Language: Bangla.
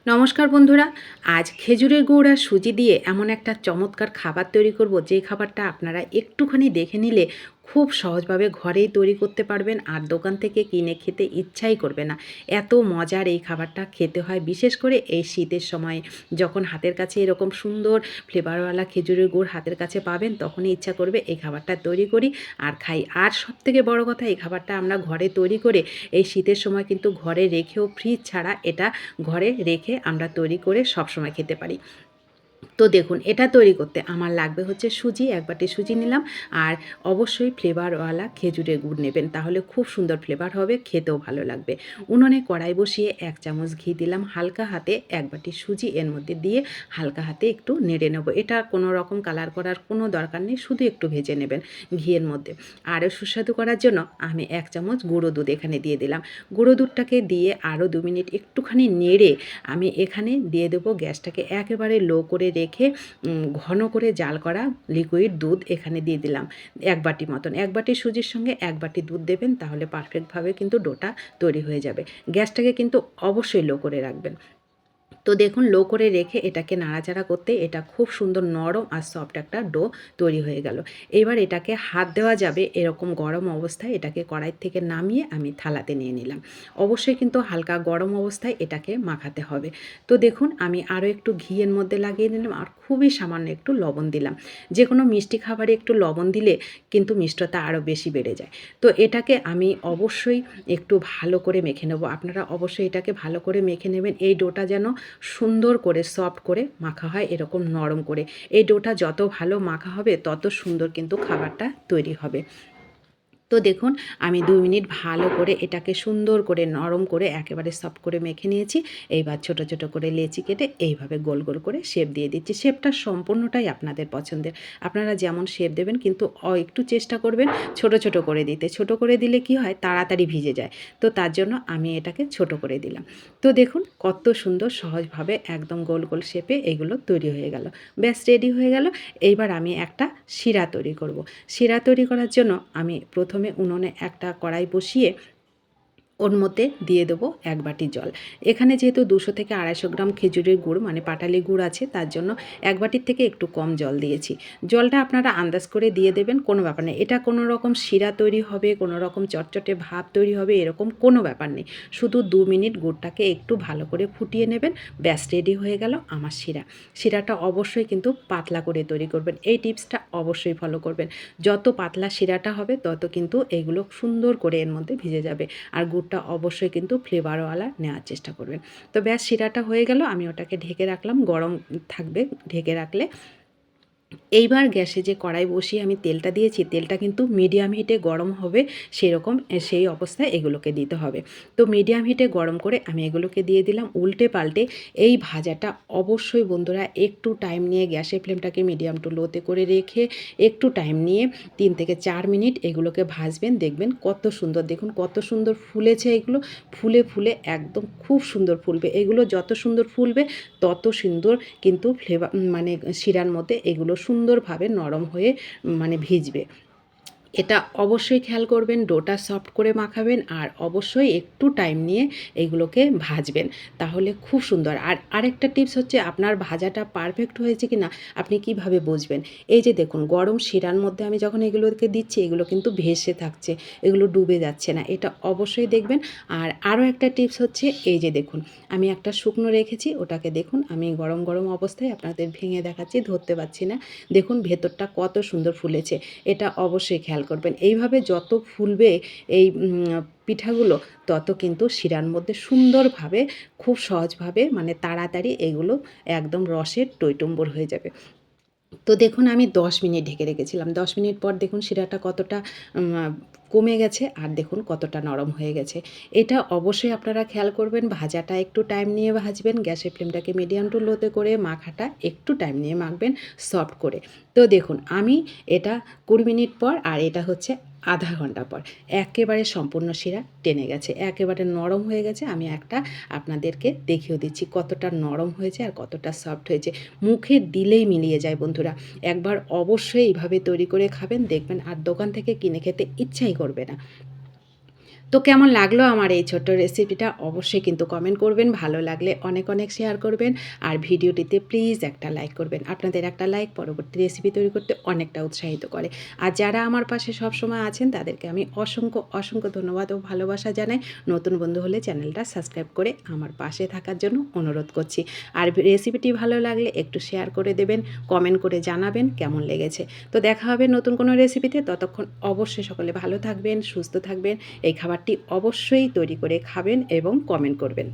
নমস্কার বন্ধুরা, আজ খেজুরের গুড় আর সুজি দিয়ে এমন একটা চমৎকার খাবার তৈরি করব, যে খাবারটা আপনারা একটুখানি দেখে নিলে খুব সহজভাবে ঘরেই তৈরি করতে পারবেন আর দোকান থেকে কিনে খেতে ইচ্ছাই করবে না। এত মজার এই খাবারটা খেতে হয়, বিশেষ করে এই শীতের সময় যখন হাতের কাছে এরকম সুন্দর ফ্লেভারওয়ালা খেজুরের গুড় হাতের কাছে পাবেন, তখনই ইচ্ছা করবে এই খাবারটা তৈরি করি আর খাই। আর সবথেকে বড় কথা, এই খাবারটা আমরা ঘরে তৈরি করে এই শীতের সময় কিন্তু ঘরে রেখেও, ফ্রিজ ছাড়া এটা ঘরে রেখে আমরা তৈরি করে সবসময় খেতে পারি। তো দেখুন, এটা তৈরি করতে আমার লাগবে হচ্ছে সুজি, এক বাটি সুজি নিলাম। আর অবশ্যই ফ্লেভারওয়ালা খেজুরের গুড় নেবেন, তাহলে খুব সুন্দর ফ্লেভার হবে, খেতেও ভালো লাগবে। উনুনে কড়াই বসিয়ে 1 চামচ ঘি দিলাম, হালকা হাতে 1 বাটি সুজি এর মধ্যে দিয়ে হালকা হাতে একটু নেড়ে নেব। এটা কোনো রকম কালার করার কোনো দরকার নেই, শুধু একটু ভেজে নেবেন ঘিয়ের মধ্যে। আরও সুস্বাদু করার জন্য আমি 1 চামচ গুঁড়ো দুধ এখানে দিয়ে দিলাম। গুঁড়ো দুধটাকে দিয়ে আরও 2 মিনিট একটুখানি নেড়ে আমি এখানে দিয়ে দেবো, গ্যাসটাকে একেবারে লো করে রেখে ঘন করে জাল করা লিকুইড দুধ এখানে দিয়ে দিলাম 1 বাটি মতন। 1 বাটি সুজির সঙ্গে 1 বাটি দুধ দেবেন, তাহলে পারফেক্টভাবে কিন্তু ডোটা তৈরি হয়ে যাবে। গ্যাসটাকে কিন্তু অবশ্যই লো করে রাখবেন। তো দেখুন, লো করে রেখে এটাকে নাড়াচাড়া করতে এটা খুব সুন্দর নরম আর সফট একটা ডো তৈরি হয়ে গেল। এবার এটাকে হাত দেওয়া যাবে এরকম গরম অবস্থায়, এটাকে কড়াই থেকে নামিয়ে আমি থালাতে নিয়ে নিলাম। অবশ্যই কিন্তু হালকা গরম অবস্থায় এটাকে মাখাতে হবে। তো দেখুন, আমি আরও একটু ঘিয়ের মধ্যে লাগিয়ে নিলাম আর খুবই সামান্য একটু লবণ দিলাম। যে কোনো মিষ্টি খাবারে একটু লবণ দিলে কিন্তু মিষ্টতা আরও বেশি বেড়ে যায়। তো এটাকে আমি অবশ্যই একটু ভালো করে মেখে নেব। আপনারা অবশ্যই এটাকে ভালো করে মেখে নেবেন। এই ডোটা যেন সুন্দর করে সফট করে মাখা হয়, এরকম নরম করে। এই ডোটা যত ভালো মাখা হবে তত সুন্দর কিন্তু খাবারটা তৈরি হবে। তো দেখুন, আমি 2 মিনিট ভালো করে এটাকে সুন্দর করে নরম করে একেবারে সফট করে মেখে নিয়েছি। এইবার ছোট ছোট করে লেচি কেটে এইভাবে গোল গোল করে শেপ দিয়ে দিচ্ছি। শেপটা সম্পূর্ণটাই আপনাদের পছন্দের, আপনারা যেমন শেপ দেবেন, কিন্তু একটু চেষ্টা করবেন ছোট ছোট করে দিতে। ছোট করে দিলে কি হয়, তাড়াতাড়ি ভিজে যায়। তো তার জন্য আমি এটাকে ছোট করে দিলাম। তো দেখুন, কত সুন্দর সহজভাবে একদম গোল গোল শেপে এগুলো তৈরি হয়ে গেল। ব্যাস, রেডি হয়ে গেল। এইবার আমি একটা শিরা তৈরি করব। শিরা তৈরি করার জন্য আমি প্রথমে উনুনে একটা কড়াই বসিয়ে ওর মধ্যে দিয়ে দেবো 1 বাটি জল। এখানে যেহেতু 200 থেকে 250 গ্রাম খেজুরের গুড় মানে পাটালি গুড় আছে, তার জন্য 1 বাটির থেকে একটু কম জল দিয়েছি। জলটা আপনারা আন্দাজ করে দিয়ে দেবেন, কোনো ব্যাপার নেই। এটা কোনো রকম শিরা তৈরি হবে, কোনো রকম চটচটে ভাব তৈরি হবে, এরকম কোনো ব্যাপার নেই। শুধু 2 মিনিট গুড়টাকে একটু ভালো করে ফুটিয়ে নেবেন, ব্যাস রেডি হয়ে গেল আমার শিরা। শিরাটা অবশ্যই কিন্তু পাতলা করে তৈরি করবেন, এই টিপসটা অবশ্যই ফলো করবেন। যত পাতলা শিরাটা হবে তত কিন্তু এগুলো সুন্দর করে এর মধ্যে ভিজে যাবে। আর গুড়টা অবশ্যই কিন্তু ফ্লেভারওয়ালা নেওয়ার চেষ্টা করবেন। তো ব্যাস, শিরাটা হয়ে গেল, আমি ওটাকে ঢেকে রাখলাম, গরম থাকবে ঢেকে রাখলে। এইবার গ্যাসে যে কড়াই বসিয়ে আমি তেলটা দিয়েছি, তেলটা কিন্তু মিডিয়াম হিটে গরম হবে, সেরকম সেই অবস্থায় এগুলোকে দিতে হবে। তো মিডিয়াম হিটে গরম করে আমি এগুলোকে দিয়ে দিলাম উল্টে পাল্টে। এই ভাজাটা অবশ্যই বন্ধুরা একটু টাইম নিয়ে গ্যাসের ফ্লেমটাকে মিডিয়াম টু লোতে করে রেখে একটু টাইম নিয়ে 3 থেকে 4 মিনিট এগুলোকে ভাজবেন। দেখবেন কত সুন্দর, দেখুন কত সুন্দর ফুলেছে এগুলো। ফুলে ফুলে একদম খুব সুন্দর ফুলবে। এগুলো যত সুন্দর ফুলবে তত সুন্দর কিন্তু ফ্লেভার মানে শিরার মধ্যে এগুলো সুন্দরভাবে নরম হয়ে মানে ভিজবে। এটা অবশ্যই খেয়াল করবেন, ডোটা সফট করে মাখাবেন আর অবশ্যই একটু টাইম নিয়ে এগুলোকে ভাজবেন, তাহলে খুব সুন্দর। আর আরেকটা টিপস হচ্ছে, আপনার ভাজাটা পারফেক্ট হয়েছে কি না আপনি কিভাবে বুঝবেন? এই যে দেখুন, গরম শিরার মধ্যে আমি যখন এগুলোকে দিচ্ছি, এগুলো কিন্তু ভেসে থাকছে, এগুলো ডুবে যাচ্ছে না, এটা অবশ্যই দেখবেন। আর আরও একটা টিপস হচ্ছে, এই যে দেখুন, আমি একটা শুকনো রেখেছি, ওটাকে দেখুন আমি গরম গরম অবস্থায় আপনাদের ভেঙে দেখাচ্ছি, ধরতে পারছি না। দেখুন ভেতরটা কত সুন্দর ফুলেছে, এটা অবশ্যই খেয়াল করবেন। এইভাবে যত ফুলবে এই পিঠাগুলো, তত কিন্তু শিরার মধ্যে সুন্দরভাবে খুব সহজভাবে মানে তাড়াতাড়ি এগুলো একদম রসের টইটুম্বর হয়ে যাবে। তো দেখুন, আমি 10 মিনিট ঢেকে রেখেছিলাম। 10 মিনিট পর দেখুন শিরাটা কতটা কমে গেছে আর দেখুন কতটা নরম হয়ে গেছে। এটা অবশ্যই আপনারা খেয়াল করবেন, ভাজাটা একটু টাইম নিয়ে ভাজবেন, গ্যাসের ফ্লেমটাকে মিডিয়াম টু লোতে করে মাখাটা একটু টাইম নিয়ে মাখবেন সফট করে। তো দেখুন, আমি এটা 20 মিনিট পর আর এটা হচ্ছে আধা ঘন্টা পর একেবারে সম্পূর্ণ শিরা টেনে গেছে, একেবারে নরম হয়ে গেছে। আমি একটা আপনাদেরকে দেখিয়ে দিচ্ছি কতটা নরম হয়েছে আর কতটা সফট হয়েছে। মুখে দিলেই মিলিয়ে যায় বন্ধুরা। একবার অবশ্যই এইভাবে তৈরি করে খাবেন, দেখবেন আর দোকান থেকে কিনে খেতে ইচ্ছাই করবে না। তো কেমন লাগলো আমার এই ছোট্ট রেসিপিটা অবশ্যই কিন্তু কমেন্ট করবেন। ভালো লাগলে অনেক অনেক শেয়ার করবেন। আর ভিডিওটিতে প্লিজ একটা লাইক করবেন। আপনাদের একটা লাইক পরবর্তী রেসিপি তৈরি করতে অনেকটা উৎসাহিত করে। আর যারা আমার পাশে সবসময় আছেন তাদেরকে আমি অসংখ্য অসংখ্য ধন্যবাদ ও ভালোবাসা জানাই। নতুন বন্ধু হলে চ্যানেলটা সাবস্ক্রাইব করে আমার পাশে থাকার জন্য অনুরোধ করছি। আর রেসিপিটি ভালো লাগলে একটু শেয়ার করে দেবেন, কমেন্ট করে জানাবেন কেমন লেগেছে। তো দেখা হবে নতুন কোনো রেসিপিতে। ততক্ষণ অবশ্যই সকলে ভালো থাকবেন, সুস্থ থাকবেন। এই খাবারটি অবশ্যই তৈরি করে খাবেন এবং কমেন্ট করবেন।